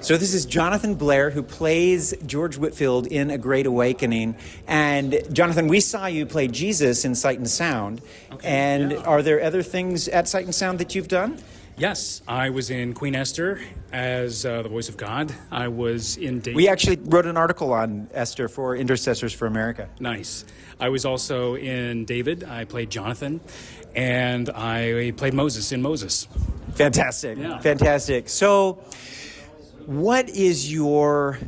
So this is Jonathan Blair, who plays George Whitefield in A Great Awakening. And Jonathan, we saw you play Jesus in Sight and Sound. Okay, and yeah. Are there other things at Sight and Sound that you've done? Yes, I was in Queen Esther as the voice of God. I was in David. We actually wrote an article on Esther for Intercessors for America. Nice. I was also in David. I played Jonathan. And I played Moses in Moses. Fantastic. Yeah. Fantastic. So what is your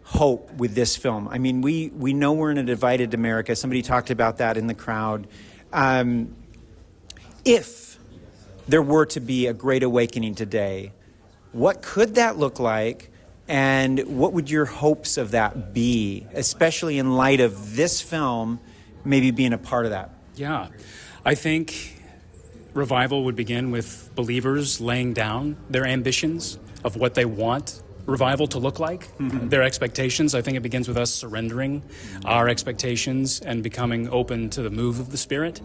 hope with this film? I mean, we know we're in a divided America. Somebody talked about that in the crowd. If there were to be a great awakening today, what could that look like? And what would your hopes of that be, especially in light of this film maybe being a part of that? Yeah. I think revival would begin with believers laying down their ambitions of what they want revival to look like, their expectations. I think it begins with us surrendering our expectations and becoming open to the move of the Spirit.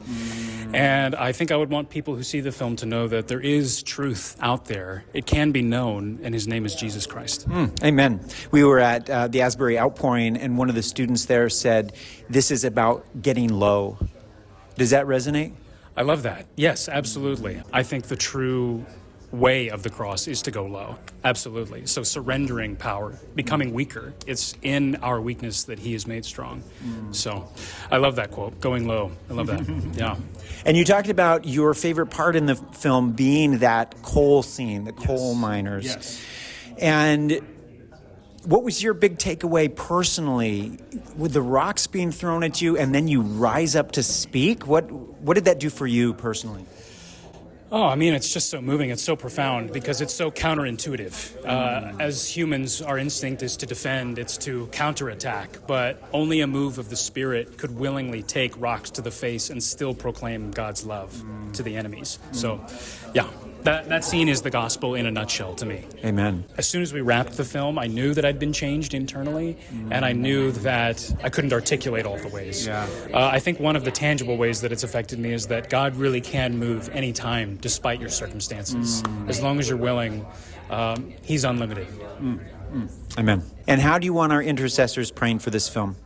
And I think I would want people who see the film to know that there is truth out there. It can be known, and his name is Jesus Christ. Amen. We were at the Asbury Outpouring, and one of the students there said, this is about getting low. Does that resonate? I love that. Yes, absolutely. I think the true way of the cross is to go low. Absolutely. So surrendering power, becoming weaker. It's in our weakness that he is made strong. So I love that quote, going low. I love that. Yeah. And you talked about your favorite part in the film being that coal scene, the coal miners. Yes. And what was your big takeaway personally with the rocks being thrown at you and then you rise up to speak? What did that do for you personally? Oh, I mean, it's just so moving. It's so profound because it's so counterintuitive. As humans, our instinct is to defend, it's to counterattack, but only a move of the Spirit could willingly take rocks to the face and still proclaim God's love to the enemies. So, yeah, that scene is the gospel in a nutshell to me. Amen. As soon as we wrapped the film, I knew that I'd been changed internally, and I knew that I couldn't articulate all the ways. Yeah. I think one of the tangible ways that it's affected me is that God really can move anytime, despite your circumstances. As long as you're willing, he's unlimited. Amen. And how do you want our intercessors praying for this film?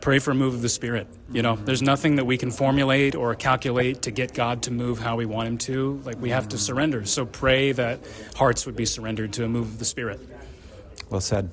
Pray for a move of the Spirit. You know, there's nothing that we can formulate or calculate to get God to move how we want him to. Like, we have to surrender. So pray that hearts would be surrendered to a move of the Spirit. Well said.